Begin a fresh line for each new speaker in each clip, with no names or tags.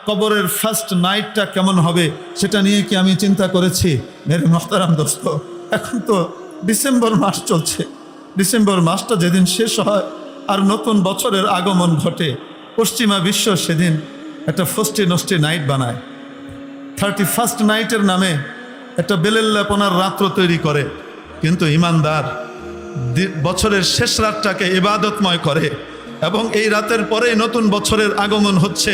কবরের ফার্স্ট নাইটটা কেমন হবে সেটা নিয়ে কি আমি চিন্তা করেছি? মেরে মোহতারাম দোস্ত, এখন তো ডিসেম্বর মাস চলছে। ডিসেম্বর মাসটা যেদিন শেষ হয় আর নতুন বছরের আগমন ঘটে, পশ্চিমা বিশ্ব সেদিন একটা ফষ্টি নষ্টি নাইট বানায়। 31st নাইটের নামে একটা বেলেল্লাপনার রাত্র তৈরি করে। কিন্তু ইমানদার বছরের শেষ রাতটাকে ইবাদতময় করে এবং এই রাতের পরে নতুন বছরের আগমন হচ্ছে,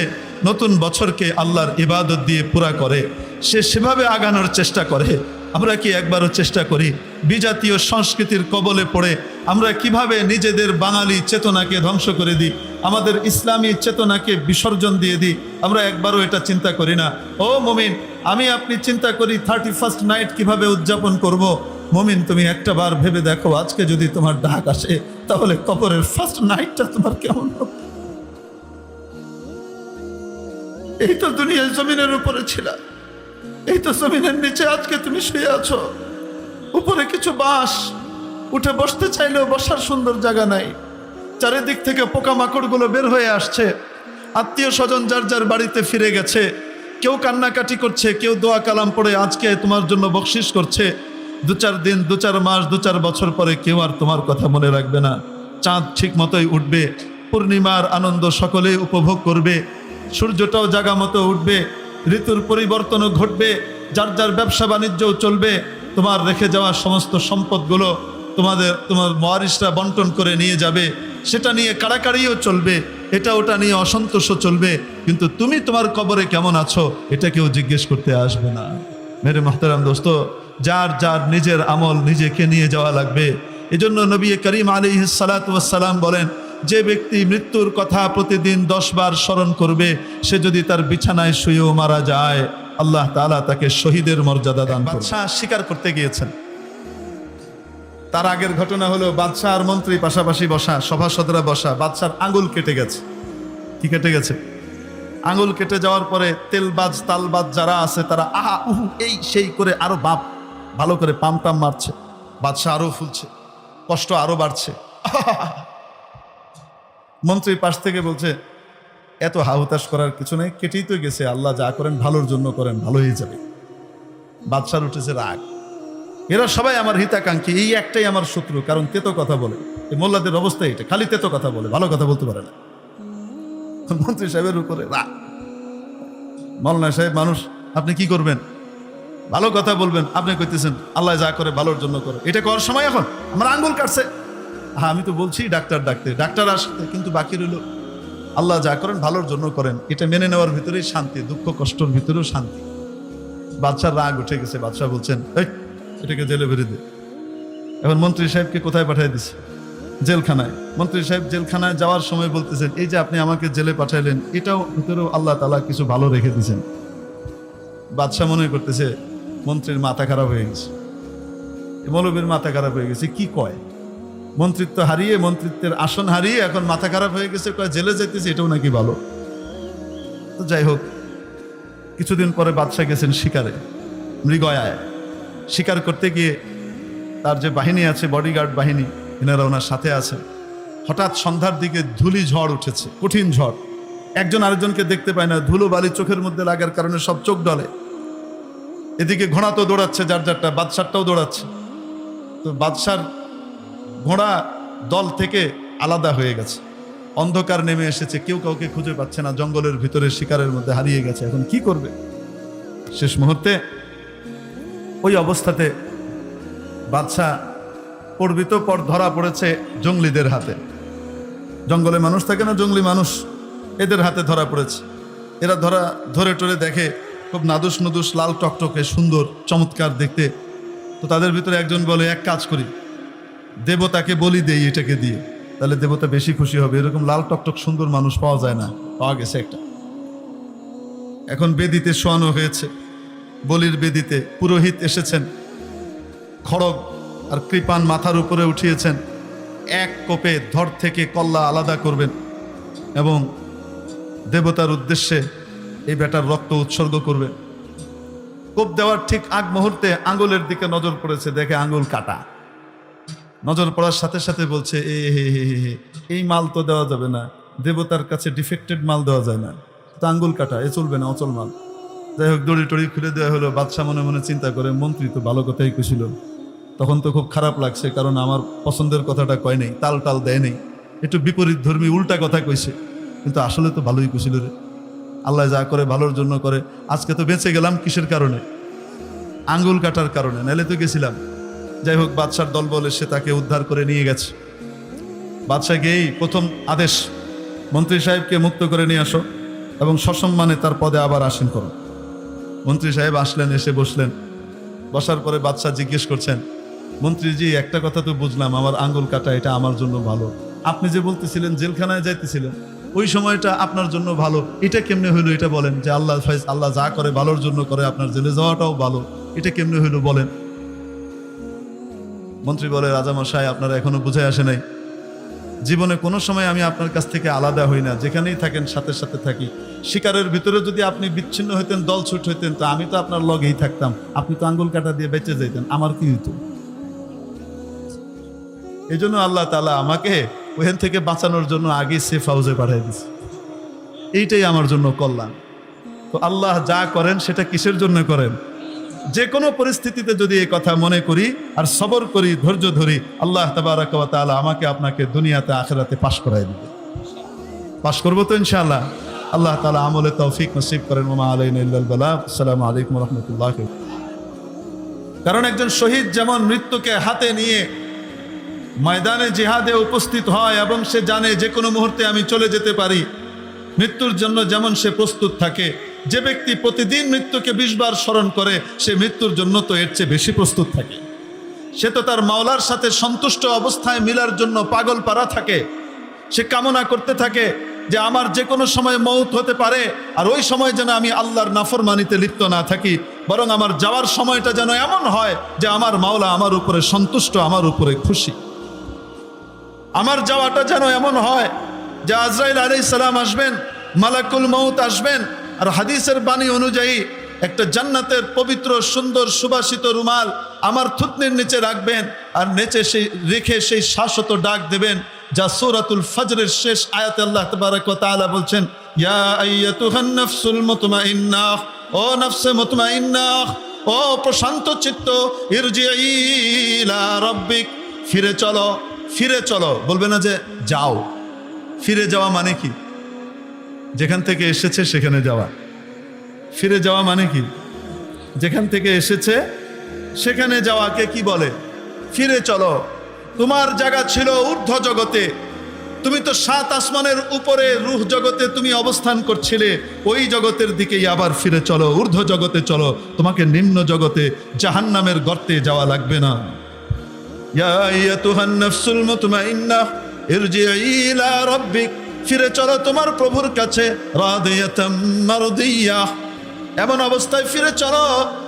নতুন বছরকে আল্লাহর ইবাদত দিয়ে পুরা করে, সে সেভাবে আগানোর চেষ্টা করে। আমরা কি একবারও চেষ্টা করি? বিজাতীয় সংস্কৃতির কবলে পড়ে আমরা কিভাবে নিজেদের বাঙালি চেতনাকে ধ্বংস করে দিই, আমাদের ইসলামী চেতনাকে বিসর্জন দিয়ে দিই। আমরা একবারও এটা চিন্তা করি না। ও মুমিন, আমি আপনি চিন্তা করি 31st নাইট কিভাবে উদযাপন করব। মুমিন, তুমি একটা বার ভেবে দেখো, আজকে যদি তোমার ডাক আসে তাহলে কবরের ফার্স্ট নাইটটা তোমার কেমন হবে? এই তো দুনিয়ার জমিনের উপরে ছিল, এই তো জমিনের নিচে আজকে তুমি শুয়ে আছো। উপরে কিছু বাঁশ, উঠে বসতে চাইলেও বসার সুন্দর জায়গা নাই। চারিদিক থেকে পোকামাকড়গুলো বের হয়ে আসছে। আত্মীয় স্বজন যার যার বাড়িতে ফিরে গেছে। কেউ কান্নাকাটি করছে, কেউ দোয়া কালাম পড়ে আজকে তোমার জন্য বকশিস করছে। 2-4 দিন, 2-4 মাস, 2-4 বছর পরে কেউ আর তোমার কথা মনে রাখবে না। চাঁদ ঠিক মতোই উঠবে, পূর্ণিমার আনন্দ সকলেই উপভোগ করবে, সূর্যটাও জাগা মতো উঠবে, ঋতুর পরিবর্তনও ঘটবে, যার যার ব্যবসা বাণিজ্যও চলবে। তোমার রেখে যাওয়া সমস্ত সম্পদগুলো তোমার ওয়ারিসরা বন্টন করে নিয়ে যাবে, সেটা নিয়ে কাড়াকাড়িও চলবে, এটা ওটা নিয়ে অসন্তোষও চলবে। কিন্তু তুমি তোমার কবরে কেমন আছো এটা কেউ জিজ্ঞেস করতে আসবে না। মেরে মোহতারাম দোস্ত, যার যার নিজের আমল নিজেকে নিয়ে যাওয়া লাগবে। এজন্য নবী করিম আলাইহিস সালাতু ওয়াস সালাম বলেন, যে ব্যক্তি মৃত্যুর কথা প্রতিদিন 10 বার স্মরণ করবে, সে যদি তার বিছানায় শুয়েও মারা যায়, আল্লাহ তাআলা তাকে শহীদের মর্যাদা দান করবেন। বাদশাহ শিকার করতে গিয়েছেন। তার আগের ঘটনা হলো, বাদশাহ আর মন্ত্রী পাশাপাশি বসা, সভাসদরা বসা। বাদশার আঙুল কেটে গেছে। কি কেটে গেছে? আঙুল কেটে যাওয়ার পরে তেলবাজ তালবাজ যারা আছে তারা আহা উহু এই সেই করে আরো ভালো করে পাম টাম মারছে। বাদশাহ আরো ফুলছে, কষ্ট আরো বাড়ছে। মন্ত্রী পাশ থেকে বলছে, এত হাহুতাশ করার কিছু নেই, কেটেই তো গেছে, আল্লাহ যা করেন ভালোর জন্য করেন, ভালো হয়ে যাবে। বাদশার উঠেছে রাগ। এরা সবাই আমার হিতাকাঙ্ক্ষী, এই একটাই আমার শত্রু, কারণ তেতো কথা বলে। এই মোল্লাদের অবস্থা এটা, খালি তেতো কথা বলে, ভালো কথা বলতে পারে না। মন্ত্রী সাহেবের উপরে রাগ। মৌলানা সাহেব মানুষ, আপনি কি করবেন? ভালো কথা বলবেন, আপনি কইতেছেন আল্লাহ যা করে ভালোর জন্য করে। এটা করার সময় এখন? আমার আঙ্গুল কাটছে। হ্যাঁ, আমি তো বলছি ডাক্তার ডাকতে, ডাক্তার আসতে, কিন্তু বাকি রইল আল্লাহ যা করেন ভালোর জন্য করেন। এটা মেনে নেওয়ার ভিতরেই শান্তি, দুঃখ কষ্টর ভিতরেও শান্তি। বাদশার রাগ উঠে গেছে। বাদশাহ বলছেন, এই এটাকে জেলে ভরে দে। এখন মন্ত্রী সাহেবকে কোথায় পাঠিয়ে দিছে? জেলখানায়। মন্ত্রী সাহেব জেলখানায় যাওয়ার সময় বলতেছেন, এই যে আপনি আমাকে জেলে পাঠাইলেন, এটাও ভিতরেও আল্লাহ তাআলা কিছু ভালো রেখে দিয়েছেন। বাদশাহ মনে করতেছে মন্ত্রীর মাথা খারাপ হয়ে গেছে, মৌলবীর মাথা খারাপ হয়ে গেছে। কি কয়? মন্ত্রিত্ব হারিয়ে, মন্ত্রিত্বের আসন হারিয়ে এখন মাথা খারাপ হয়ে গেছে, কয় জেলে যাইতেছে, এটাও নাকি ভালো। তো যাই হোক, কিছুদিন পরে বাদশাহ গেছেন শিকারে, মৃগয়ায়। শিকার করতে গিয়ে তার যে বাহিনী আছে, বডিগার্ড বাহিনী, এনারা ওনার সাথে আছে। হঠাৎ সন্ধ্যার দিকে ধুলি ঝড় উঠেছে, কঠিন ঝড়। একজন আরেকজনকে দেখতে পায় না, ধুলো বালি চোখের মধ্যে লাগার কারণে সব চোখ ডলে। এদিকে ঘোড়া তো দৌড়াচ্ছে যার যারটা, বাদশারটাও দৌড়াচ্ছে। তো বাদশার ঘোড়া দল থেকে আলাদা হয়ে গেছে, অন্ধকার নেমে এসেছে, কেউ কাউকে খুঁজে পাচ্ছে না, জঙ্গলের ভিতরে শিকারের মধ্যে হারিয়ে গেছে। এখন কি করবে? শেষ মুহূর্তে ওই অবস্থাতে বাদশাহ পড়বি তো পর ধরা পড়েছে জঙ্গলিদের হাতে। জঙ্গলে মানুষ থাকে না, জঙ্গলি মানুষ, এদের হাতে ধরা পড়েছে। এরা ধরে টরে দেখে খুব নাদুস নুদুস, লাল টকটকে, সুন্দর, চমৎকার দেখতে। তো তাদের ভিতরে একজন বলে, এক কাজ করি, দেবতাকে বলি দেই এটাকে দিয়ে, তাহলে দেবতা বেশি খুশি হবে। এরকম লাল টকটক সুন্দর মানুষ পাওয়া যায় না, পাওয়া গেছে একটা। এখন বেদিতে শোয়ানো হয়েছে, বলির বেদিতে পুরোহিত এসেছেন, খড়গ আর কৃপান মাথার উপরে উঠিয়েছেন। এক কোপে ধর থেকে কল্লা আলাদা করবেন এবং দেবতার উদ্দেশ্যে এই বেটার রক্ত উৎসর্গ করবেন। কোপ দেওয়ার ঠিক আগ মুহূর্তে আঙ্গুলের দিকে নজর পড়েছে, দেখে আঙ্গুল কাটা। নজর পড়ার সাথে সাথে বলছে, এই মাল তো দেওয়া যাবে না, দেবতার কাছে ডিফেক্টেড মাল দেওয়া যায় না। তো আঙ্গুল কাটা, এ চলবে না, অচল মাল। যাই হোক, দড়ি টড়ি খুলে দেওয়া হলো। বাদশাহ মনে মনে চিন্তা করে, মন্ত্রী তো ভালো কথাই কইছিল, তখন তো খুব খারাপ লাগছে, কারণ আমার পছন্দের কথাটা কয় নেই, তাল টাল দেয় নেই, একটু বিপরীত ধর্মী উল্টা কথা কইছে, কিন্তু আসলে তো ভালোই কইছিল রে। আল্লাহ যা করে ভালোর জন্য করে। আজকে তো বেঁচে গেলাম কিসের কারণে? আঙ্গুল কাটার কারণে, নাহলে তো গেছিলাম। যাই হোক, বাদশার দলবল এসে তাকে উদ্ধার করে নিয়ে গেছে। বাদশাহ গিয়েই প্রথম আদেশ, মন্ত্রী সাহেবকে মুক্ত করে নিয়ে আসো এবং সসম্মানে তার পদে আবার আসীন করো। মন্ত্রী সাহেব আসলেন, এসে বসলেন। বসার পরে বাদশাহ জিজ্ঞেস করছেন, মন্ত্রীজি, একটা কথা তো বুঝলাম, আমার আঙ্গুল কাটা এটা আমার জন্য ভালো। আপনি যে বলতেছিলেন জেলখানায় যাইতেছিলেন, ওই সময়টা আপনার জন্য ভালো, এটা কেমনে হইলো? এটা বলেন। যে আল্লাহ যা করে ভালোর জন্য করে, আপনার জেলে যাওয়াটাও ভালো, এটা কেমনে হইলো বলেন। মন্ত্রী বলে, রাজামশাই, আপনারা এখনো বুঝে আসে নাই। জীবনে কোনো সময় আমি আপনার কাছ থেকে আলাদা হই না, যেখানেই থাকেন সাথে সাথে থাকি। শিকারের ভিতরে যদি আপনি বিচ্ছিন্ন হইতেন, দলছুট হইতেন, তো আমি তো আপনার লগেই থাকতাম। আপনি তো আঙ্গুল কাটা দিয়ে বেঁচে যাইতেন, আমার কি হইতো? এই জন্য আল্লাহ তাআলা আমাকে ওখান থেকে বাঁচানোর জন্য আগে সেফ হাউসে পাঠিয়ে দিয়েছে। এইটাই আমার জন্য কল্যাণ। তো আল্লাহ যা করেন সেটা কিসের জন্য করেন? যে কোনো পরিস্থিতিতে যদি এই কথা মনে করি আর সবর করি, ধৈর্য ধরি, আল্লাহ তাবারাক ওয়া তাআলা আমাকে আপনাকে দুনিয়াতে আখিরাতে পাশ করায় দিবে। পাশ করবো তো ইনশাআল্লাহ। আল্লাহ তাআলা আমলে তৌফিক নসিব করেন। ওয়া মা আলাইনা ইল্লাল বালাগ। আসসালামু আলাইকুম ওয়া রাহমাতুল্লাহ। কারণ একজন শহীদ যেমন মৃত্যুকে হাতে নিয়ে ময়দানে জিহাদে উপস্থিত হয় এবং সে জানে যে কোনো মুহূর্তে আমি চলে যেতে পারি, মৃত্যুর জন্য যেমন সে প্রস্তুত থাকে, যে ব্যক্তি প্রতিদিন মৃত্যুকে 20 বার স্মরণ করে, সে মৃত্যুর জন্য তো এর চেয়ে বেশি প্রস্তুত থাকে। সে তো তার মাওলার সাথে সন্তুষ্ট অবস্থায় মিলার জন্য পাগল পারা থাকে। সে কামনা করতে থাকে যে আমার যে কোনো সময় মৌত হতে পারে, আর ওই সময় যেন আমি আল্লাহর নাফরমানিতে লিপ্ত না থাকি, বরং আমার যাওয়ার সময়টা যেন এমন হয় যে আমার মাওলা আমার উপরে সন্তুষ্ট, আমার উপরে খুশি। আমার যাওয়াটা যেন এমন হয় যে আজরাইল আলাইহিস সালাম আসবেন, মালাকুল মউত আসবেন, আর হাদিসের বাণী অনুযায়ী একটা জান্নাতের পবিত্র সুন্দর সুবাসিত রুমাল আমার থুতনির নিচে রাখবেন, আর নিচে সেই রেখে সেই শাশ্বত ডাক দেবেন, যা সূরাতুল ফজরের শেষ আয়াতে আল্লাহ তাবারাক ওয়া তাআলা বলছেন, ইয়া আইয়াতুহান নাফসুল মুতমাইন্নাহ, ও নফসে মুতমাইন্নাহ, ও প্রশান্ত চিত্ত, ইরজিই ইলা রাব্বিক, ফিরে চলো, ফিরে চলো। বলবে না যে যাও। ফিরে যাওয়া মানে কি? যেখান থেকে এসেছে সেখানে যাওয়া। ফিরে যাওয়া মানে কি? যেখান থেকে এসেছে সেখানে যাওয়াকে কি বলে? ফিরে চলো। তোমার জায়গা ছিল ঊর্ধ্ব জগতে, তুমি তো 7 আসমানের উপরে রূহ জগতে তুমি অবস্থান করছিলে, ওই জগতের দিকেই আবার ফিরে চলো, ঊর্ধ্ব জগতে চলো। তোমাকে নিম্ন জগতে জাহান্নামের গর্তে যাওয়া লাগবে না। ইয়া আইয়াতুহান নাফসুল মুতমাইন্নাহ, ইরজিই ইলা রাব্বিক, ফিরে চলো তোমার প্রভুর কাছে, রাদিয়াতাম মারদিয়াহ, এমন অবস্থায় ফিরে চলো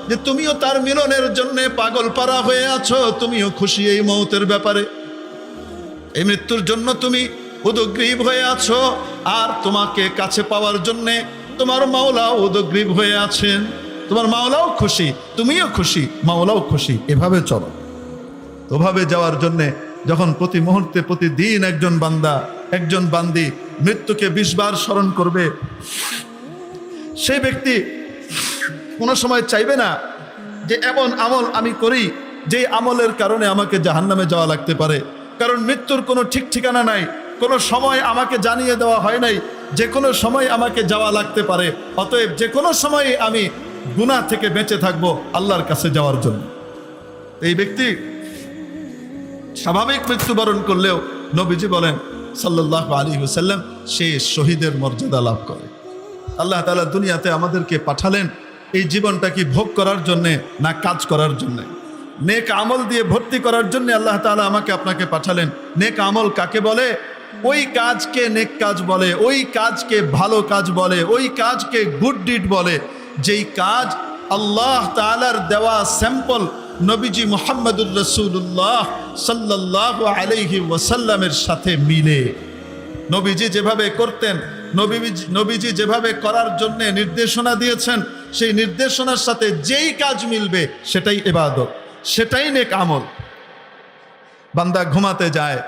যে তুমিও তার মিলনের জন্য পাগল পারা হয়ে আছো, তুমিও খুশি এই মৌতের ব্যাপারে, এই মৃত্যুর জন্য তুমি উদগ্রীব হয়ে আছো, আর তোমাকে কাছে পাওয়ার জন্য তোমার মাওলা উদগ্রীব হয়ে আছেন। তোমার মাওলাও খুশি, তুমিও খুশি, মাওলাও খুশি। এভাবে চলো। ওভাবে যাওয়ার জন্যে যখন প্রতি মুহূর্তে প্রতিদিন একজন বান্দা, একজন বান্দি মৃত্যুকে 20 বার স্মরণ করবে, সেই ব্যক্তি কোনো সময় চাইবে না যে এমন আমল আমি করি যে আমলের কারণে আমাকে জাহান্নামে যাওয়া লাগতে পারে। কারণ মৃত্যুর কোনো ঠিক ঠিকানা নাই, কোনো সময় আমাকে জানিয়ে দেওয়া হয় নাই, যে কোনো সময় আমাকে যাওয়া লাগতে পারে। অতএব যে কোনো সময় আমি গুনাহ থেকে বেঁচে থাকবো আল্লাহর কাছে যাওয়ার জন্য। এই ব্যক্তি স্বাভাবিক মৃত্যুবরণ করলেও নবীজি বলেন সাল্লাল্লাহু আলাইহি ওয়াসাল্লাম, সে শহীদের মর্যাদা লাভ করে। আল্লাহ তাআলা দুনিয়াতে আমাদেরকে পাঠালেন এই জীবনটা কি ভোগ করার জন্যে না কাজ করার জন্যে? নেক আমল দিয়ে ভর্তি করার জন্য আল্লাহ তাআলা আমাকে আপনাকে পাঠালেন। নেক আমল কাকে বলে? ওই কাজকে নেক কাজ বলে, ওই কাজকে ভালো কাজ বলে, ওই কাজকে গুড ডিড বলে, যেই কাজ আল্লাহ তাআলার দেওয়া স্যাম্পল নবীজি মুহাম্মদুর রাসূলুল্লাহ সাল্লাল্লাহু আলাইহি ওয়াসাল্লামের সাথে মিলে। নবীজি যেভাবে করতেন, নবীজি যেভাবে করার জন্য নির্দেশনা দিয়েছেন, সেই নির্দেশনার সাথে যেই কাজ মিলবে সেটাই ইবাদত, সেটাই নেক আমল। বান্দা ঘুমাতে যায়,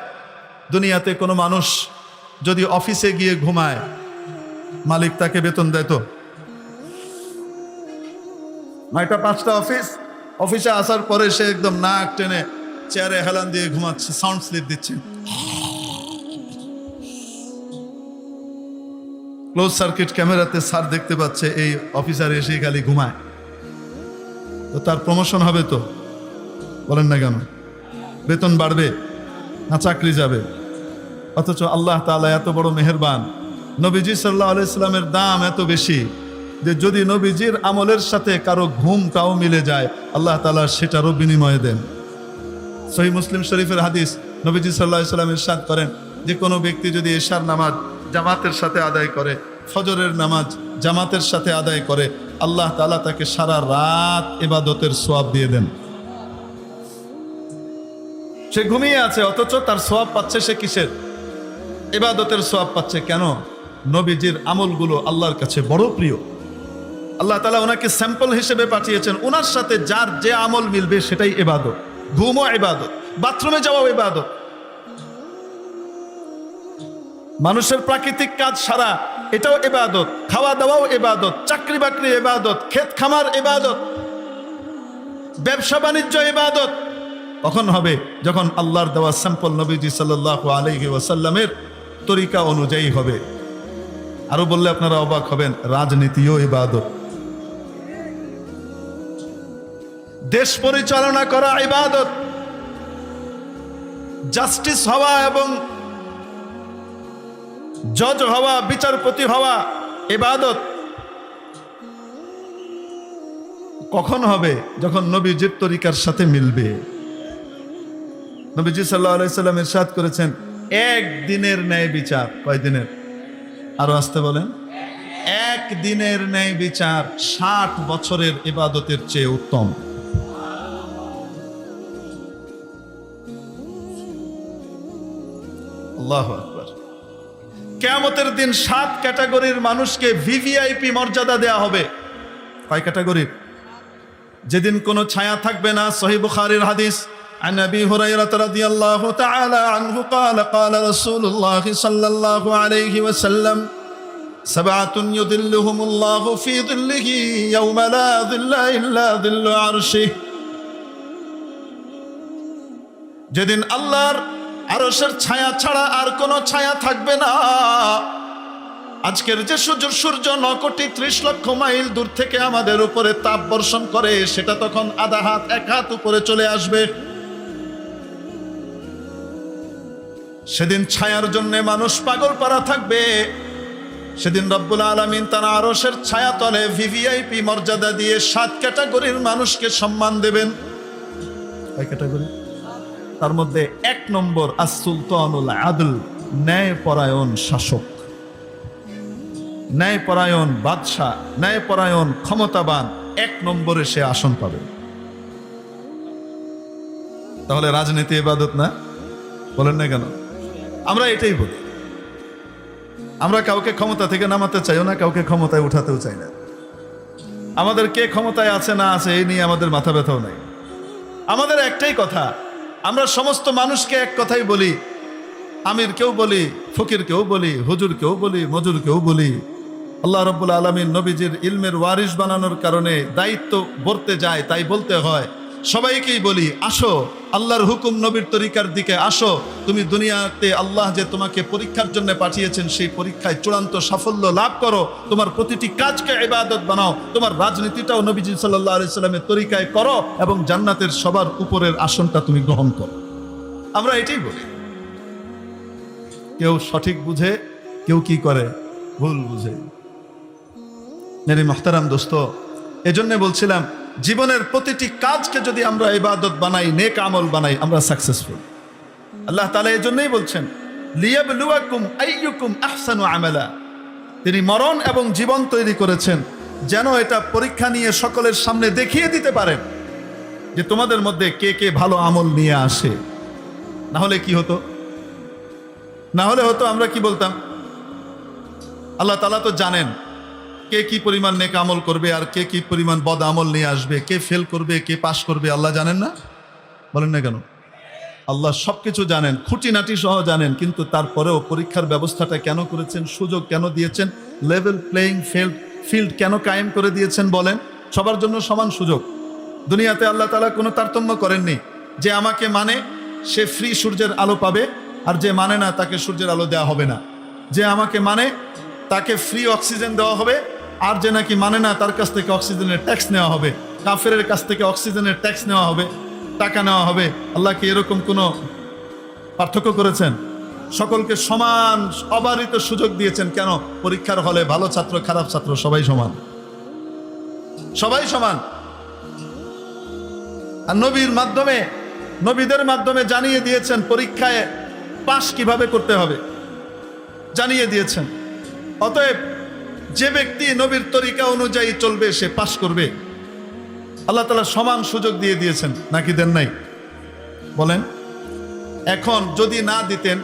দুনিয়াতে কোনো মানুষ যদি অফিসে গিয়ে ঘুমায়, মালিক তাকে বেতন দেয় তো? 9টা 5টা অফিসে আসার পরে সে একদম নাক টেনে চেয়ারে হেলান দিয়ে ঘুমাচ্ছে, সাউন্ড স্লিপ দিচ্ছে, ক্লোজ সার্কিট ক্যামেরাতে স্যার দেখতে পাচ্ছে এই অফিসার এসে খালি ঘুমায়। তো তার প্রমোশন হবে তো? বলেন না কেন? বেতন বাড়বে না চাকরি যাবে? অথচ আল্লাহ তাআলা এত বড় মেহেরবান, নবীজি সাল্লাল্লাহু আলাইহি সাল্লামের দাম এত বেশি যে যদি নবীজির আমলের সাথে কারো ঘুমটাও মিলে যায় আল্লাহ তাআলা সেটারও বিনিময় দেন। সহিহ মুসলিম শরীফের হাদিস, নবীজি সাল্লাল্লাহু আলাইহি সাল্লাম ইরশাদ করেন যে কোনো ব্যক্তি যদি এশার নামাজ জামাতের সাথে আদায় করে, ফজরের নামাজ জামাতের সাথে আদায় করে, আল্লাহ তাআলা তাকে সারা রাত ইবাদতের সওয়াব দিয়ে দেন। সে ঘুমিয়ে আছে অথচ তার সওয়াব পাচ্ছে। সে কিসের? ইবাদতের সওয়াব পাচ্ছে। কেন? নবীজির আমলগুলো আল্লাহর কাছে বড় প্রিয়। আল্লাহ তাআলা ওনাকে স্যাম্পল হিসেবে পাঠিয়েছেন। ওনার সাথে যার যে আমল মিলবে সেটাই ইবাদত। ঘুমও ইবাদত, বাথরুমে যাওয়াও ইবাদত, মানুষের প্রাকৃতিক কাজ সারা এটাও ইবাদত, খাওয়া দাওয়াও ইবাদত, চাকরি বাকরি ইবাদত, ক্ষেত খামার ইবাদত, ব্যবসা বাণিজ্য ইবাদত। কখন হবে? যখন আল্লাহর দেওয়া স্যাম্পল নবীজি সাল্লাল্লাহু আলাইহি ওয়াসাল্লামের তরিকা অনুযায়ী হবে। আরো বললে আপনারা অবাক হবেন, রাজনীতিও ইবাদত, দেশ পরিচালনা করা ইবাদত, জাস্টিস হওয়া এবং জজ হওয়া, বিচারপতি হওয়া ইবাদত। কখন হবে? যখন নবীজির তরিকার সাথে মিলবে। নবীজি সাল্লাল্লাহু আলাইহি সাল্লাম ইরশাদ করেছেন, একদিনের ন্যায় বিচার, কয় দিনের? আরো আসতে বলেন। একদিনের ন্যায় বিচার 60 বছরের ইবাদতের চেয়ে উত্তম। আল্লাহু আকবার। কিয়ামতের দিন 7 ক্যাটাগরির মানুষকে ভিভিআইপি মর্যাদা দেয়া হবে। কয় ক্যাটাগরির? যেদিন কোনো ছায়া থাকবে না। সহিহ বুখারীর হাদিস, عن أبي هريرة رضي الله تعالى عنه قال قال رسول الله صلى الله عليه وسلم 7 يظلهم الله في ظله يوم لا ظل إلا ظل عرشه। যেদিন আল্লাহর আরশের ছায়া ছাড়া আর কোনো ছায়া থাকবে না। আজকের যে সূর্য 9 কোটি 30 লক্ষ মাইল দূর থেকে আমাদের উপরে তাপ বর্ষণ করে, সেটা তখন আধা হাত 1 হাত উপরে চলে আসবে। সেদিন ছায়ার জন্য মানুষ পাগল পারা থাকবে। সেদিন রব্বুল আলামিন তার আরশের ছায়া তলে ভিভিআইপি মর্যাদা দিয়ে 7 ক্যাটাগরির মানুষকে সম্মান দেবেন। কয় ক্যাটাগরি? তার মধ্যে 1 নম্বর আস-সুলতানুল আদল, ন্যায়পরায়ণ শাসক, ন্যায়পরায়ণ বাদশা, ন্যায়পরায়ণ ক্ষমতাবান। 1 নম্বরে সে আসন পাবে। তাহলে রাজনীতি ইবাদত না? বলেন না কেন? আমরা এটাই বলি। আমরা কাউকে ক্ষমতা থেকে নামাতে চাইও না, কাউকে ক্ষমতায় উঠাতেও চাই না। আমাদের কে ক্ষমতায় আছে না আছে এই নিয়ে আমাদের মাথা ব্যথাও নাই। আমাদের একটাই কথা, আমরা সমস্ত মানুষকে এক কথাই বলি। আমিরকেও বলি, ফকিরকেও বলি, হুজুরকেও বলি, মজুরকেও বলি। আল্লাহ রাব্বুল আলামিন নবীজির ইলমের ওয়ারিস বানানোর কারণে দায়িত্ব বর্তে যায়, তাই বলতে হয়। সবাইকেই বলি, আসো আল্লাহর হুকুম নবীর তরিকার দিকে আসো। তুমি দুনিয়াতে আল্লাহ যে তোমাকে পরীক্ষার জন্য পাঠিয়েছেন, সেই পরীক্ষায় চূড়ান্ত সাফল্য লাভ করো। তোমার প্রতিটি কাজকে ইবাদত বানাও। তোমার রাজনীতিটাও নবীজি সাল্লাল্লাহু আলাইহি সাল্লামের তরিকায় করো এবং জান্নাতের সবার উপরের আসনটা তুমি গ্রহণ করো। আমরা এটাই বলি। কেউ সঠিক বুঝে, কেউ কি করে? ভুল বুঝে। মেরে মুহতারাম দোস্ত, এজন্য বলছিলাম, জীবনের প্রতিটি কাজকে যদি আমরা ইবাদত বানাই, নেক আমল বানাই, আমরা সাকসেসফুল। আল্লাহ তাআলা এজন্যই বলছেন, লিয়াবলুয়াকুম আইয়ুকুম আহসানু আমালা। তিনি মরণ এবং জীবন তৈরি করেছেন যেন এটা পরীক্ষা নিয়ে সকলের সামনে দেখিয়ে দিতে পারেন যে তোমাদের মধ্যে কে কে ভালো আমল নিয়ে আসে। না হলে কি হতো? না হলে হতো আমরা কি বলতাম? আল্লাহ তাআলা তো জানেন কে কি পরিমাণ নেক আমল করবে আর কে কি পরিমাণ বদ আমল নিয়ে আসবে, কে ফেল করবে, কে পাশ করবে। আল্লাহ জানেন না? বলেন না কেন? আল্লাহ সবকিছু জানেন, খুঁটিনাটি সহ জানেন, কিন্তু তারপরেও পরীক্ষার ব্যবস্থাটা কেন করেছেন, সুযোগ কেন দিয়েছেন, লেভেল প্লেইং ফিল্ড কেন কায়েম করে দিয়েছেন বলেন? সবার জন্য সমান সুযোগ। দুনিয়াতে আল্লাহ তাআলা কোনো তারতম্য করেননি, যে আমাকে মানে সে ফ্রি সূর্যের আলো পাবে, আর যে মানে না তাকে সূর্যের আলো দেওয়া হবে না। যে আমাকে মানে তাকে ফ্রি অক্সিজেন দেওয়া হবে, আর যে নাকি মানে না তার কাছ থেকে অক্সিজেনের ট্যাক্স নেওয়া হবে। কাফেরের কাছ থেকে অক্সিজেনের ট্যাক্স নেওয়া হবে, টাকা নেওয়া হবে। আল্লাহ কি এরকম কোনো পার্থক্য করেছেন? সকলকে সমান অবারিত সুযোগ দিয়েছেন। কেন? পরীক্ষার হলে ভালো ছাত্র খারাপ ছাত্র সবাই সমান, সবাই সমান। আর নবীদের মাধ্যমে জানিয়ে দিয়েছেন পরীক্ষায় পাস কিভাবে করতে হবে, জানিয়ে দিয়েছেন। অতএব যে ব্যক্তি নবীর তরিকা অনুযায়ী চলবে সে পাস করবে। আল্লাহ তাআলা সমান সুযোগ দিয়ে দিয়েছেন, নাকি দেন নাই? বলেন। এখন যদি না দিতেন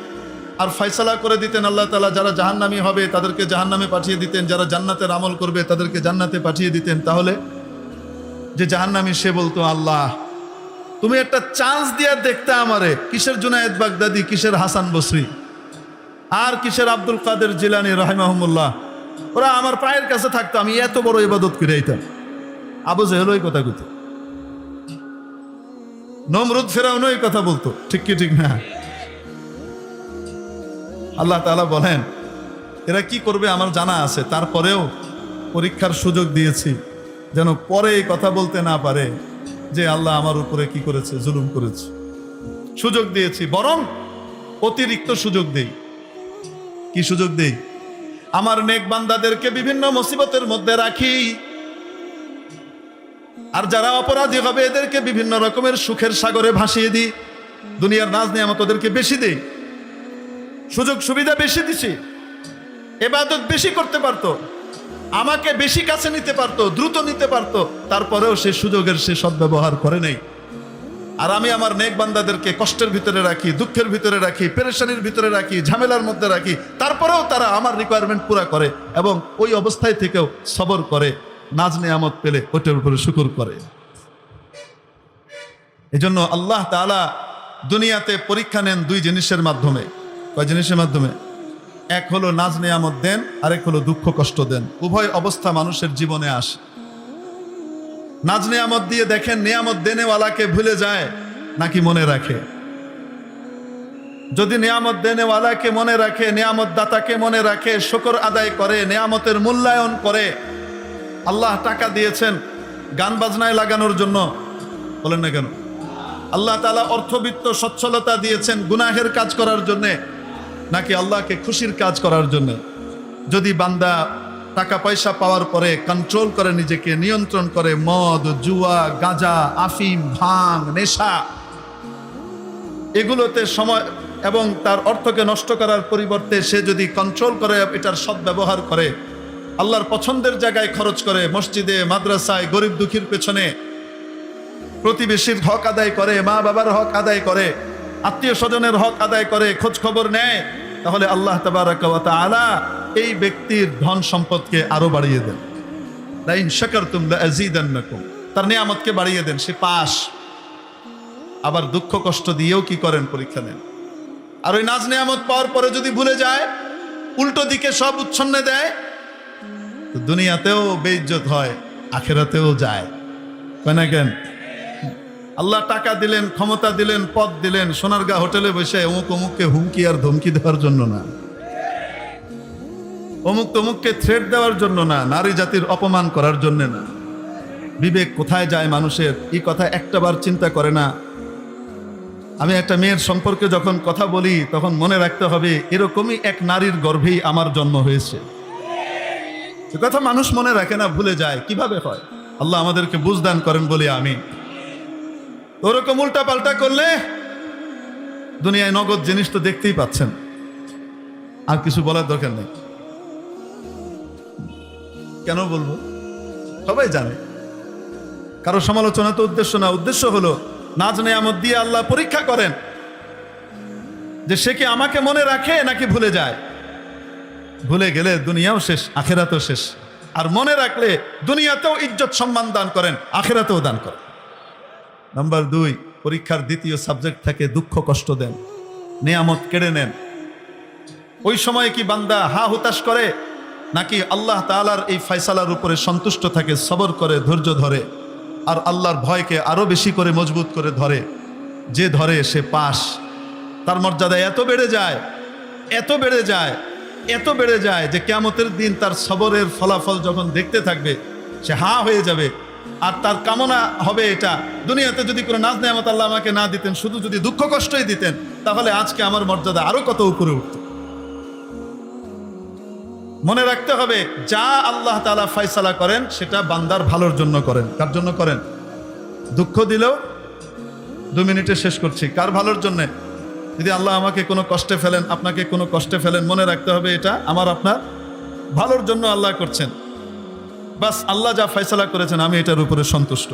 আর ফয়সালা করে দিতেন আল্লাহ তাআলা, যারা জাহান্নামী হবে তাদেরকে জাহান্নামে পাঠিয়ে দিতেন, যারা জান্নাতের আমল করবে তাদেরকে জান্নাতে পাঠিয়ে দিতেন, তাহলে যে জাহান্নামী সে বলতো, আল্লাহ তুমি একটা চান্স দিয়ে দেখতে আমারে, কিসের জুনায়েদ বাগদাদি, কিসের হাসান বসরি, আর কিসের আব্দুল কাদের জিলানী রাহিমাহুমুল্লাহ, ওরা আমার পায়ের কাছে থাকতো, আমি এত বড় ইবাদত করে আইতাম। আবু জেহেল ওই কথা কইতো, নমরুদ ফেরাউন ওই কথা বলতো, ঠিক কি ঠিক না? আল্লাহ তাআলা বলেন এরা কি করবে আমার জানা আছে, তারপরেও পরীক্ষার সুযোগ দিয়েছি যেন পরে এই কথা বলতে না পারে যে আল্লাহ আমার উপরে কি করেছে, জুলুম করেছে। সুযোগ দিয়েছি, বরং অতিরিক্ত সুযোগ দেই। কি সুযোগ দেই? আমার নেক বান্দাদেরকে বিভিন্ন মুসিবতের মধ্যে রাখি, আর যারা অপরাধী হবে এদেরকে বিভিন্ন রকমের সুখের সাগরে ভাসিয়ে দিই। দুনিয়ার নাজ নিয়ামত ওদেরকে বেশি দেই, সুযোগ সুবিধা বেশি দিছি, ইবাদত বেশি করতে পারতো, আমাকে বেশি কাছে নিতে পারতো, দ্রুত নিতে পারতো, তারপরেও সে সুযোগের সে সদ্ব্যবহার করে নেই। আর আমি আমার নেক বান্দাদেরকে কষ্টের ভিতরে রাখি, দুঃখের ভিতরে রাখি, পেরেশানির ভিতরে রাখি, ঝামেলার মধ্যে রাখি, তারপরেও তারা আমার রিকোয়ারমেন্ট পুরা করে এবং ওই অবস্থায় থেকেও সবর করে, নাজ নিয়ামত পেলে ওটার উপরে শুকর করে। এজন্য আল্লাহ তাআলা দুনিয়াতে পরীক্ষা নেন দুই জিনিসের মাধ্যমে। কয় জিনিসের মাধ্যমে? এক হলো নাজ নিয়ামত দেন, আরেক হলো দুঃখ কষ্ট দেন। উভয় অবস্থা মানুষের জীবনে আসে। নাজ নিয়ামত দিয়ে দেখেন নিয়ামত দেনেওয়ালাকে ভুলে যায় নাকি মনে রাখে। যদি নিয়ামত দেনেওয়ালাকে মনে রাখে, নিয়ামত দাতাকে মনে রাখে, শুকর আদায় করে, নিয়ামতের মূল্যায়ন করে। আল্লাহ টাকা দিয়েছেন গান বাজনায় লাগানোর জন্য, বলেন না কেন? আল্লাহ তাআলা অর্থবিত্ত সচ্ছলতা দিয়েছেন গুনাহের কাজ করার জন্যে নাকি আল্লাহকে খুশির কাজ করার জন্য? যদি বান্দা টাকা পয়সা পাওয়ার পরে কন্ট্রোল করে, নিজেকে নিয়ন্ত্রণ করে, মদ, জুয়া, গাঁজা, আফিম, ভাং, নেশা এগুলোতে সময় এবং তার অর্থকে নষ্ট করার পরিবর্তে সে যদি কন্ট্রোল করে, এটার সদ্ব্যবহার করে, আল্লাহর পছন্দের জায়গায় খরচ করে, মসজিদে, মাদ্রাসায়, গরিব দুঃখীর পেছনে, প্রতিবেশীর হক আদায় করে, মা বাবার হক আদায় করে, আত্মীয় স্বজনের হক আদায় করে, খোঁজ খবর নেয়, তাহলে আল্লাহ তাবারাকা ওয়া তাআলা এই ব্যক্তির ধন সম্পদকে আরো বাড়িয়ে দেন। লাইন শাকারতুম লাযীদান্নাকুম, তার নিয়ামতকে বাড়িয়ে দেন, সে পাস। আবার দুঃখ কষ্ট দিয়েও কি করেন? পরীক্ষা নেন। আর ওই নাজ নিয়ামত পাওয়ার পরে যদি ভুলে যায়, উল্টো দিকে সব উচ্ছন্নে দেয়, তো দুনিয়াতেও বেইজ্জত হয়, আখিরাতেও যায়। কেন কেন? আল্লাহ টাকা দিলেন, ক্ষমতা দিলেন, পদ দিলেন, সোনারগাঁ হোটেলে বসে অমুক অমুককে হুমকি আর ধমকি দেওয়ার জন্য না, অমুক তমুককে থ্রেট দেওয়ার জন্য না, নারী জাতির অপমান করার জন্য না। বিবেক কোথায় যায় মানুষের, এই কথা একটাবার চিন্তা করে না। আমি একটা মেয়ের সম্পর্কে যখন কথা বলি তখন মনে রাখতে হবে এরকমই এক নারীর গর্ভেই আমার জন্ম হয়েছে। এ কথা মানুষ মনে রাখে না, ভুলে যায়। কিভাবে হয়? আল্লাহ আমাদেরকে বুঝদান করেন বলি আমি। ওরকম উল্টা পাল্টা করলে দুনিয়ায় নগদ জিনিস তো দেখতেই পাচ্ছেন, আর কিছু বলার দরকার নেই। কেন বলবো? সবাই জানে। কারো সমালোচনা তো উদ্দেশ্য না। উদ্দেশ্য হলো নাজ নিয়ামত দিয়ে আল্লাহ পরীক্ষা করেন যে সে কি আমাকে মনে রাখে নাকি ভুলে যায়। ভুলে গেলে দুনিয়াও শেষ, আখিরাতেও শেষ। আর মনে রাখলে দুনিয়াতেও ইজ্জত সম্মান দান করেন, আখিরাতেও দান করেন। নাম্বার 2, পরীক্ষার দ্বিতীয় সাবজেক্ট থাকে দুঃখ কষ্ট দেন, নিয়ামত কেড়ে নেন। ওই সময় কি বান্দা হা হুতাশ করে নাকি আল্লাহ তাআলার এই ফয়সালার উপরে সন্তুষ্ট থাকে, সবর করে, ধৈর্য ধরে, আর আল্লাহর ভয়কে আরো বেশি করে মজবুত করে ধরে? যে ধরে সে পাস, তার মর্যাদা এত বেড়ে যায়, এত বেড়ে যায়, এত বেড়ে যায় যে কিয়ামতের দিন তার সবরের ফলাফল যখন দেখতে থাকবে সে হা হয়ে যাবে। আর তার কামনা হবে এটা, দুনিয়াতে যদি কোনো নাজ নেয়ামত আল্লাহ আমাকে না দিতেন, শুধু যদি দুঃখ কষ্টই দিতেন, তাহলে আজকে আমার মর্যাদা আরো কত উপরে উঠত। মনে রাখতে হবে, যা আল্লাহ তাআলা ফয়সালা করেন সেটা বান্দার ভালোর জন্য করেন। কার জন্য করেন? দুঃখ দিলেও 2 মিনিটে শেষ করছি, কার ভালোর জন্যে? যদি আল্লাহ আমাকে কোনো কষ্টে ফেলেন, আপনাকে কোনো কষ্টে ফেলেন, মনে রাখতে হবে এটা আমার আপনার ভালোর জন্য আল্লাহ করছেন। বাস আল্লাহ যা ফয়সালা করেছেন আমি এটার উপরে সন্তুষ্ট,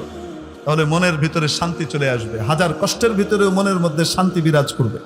তাহলে মনের ভিতরে শান্তি চলে আসবে। হাজার কষ্টের ভিতরেও মনের মধ্যে শান্তি বিরাজ করবে।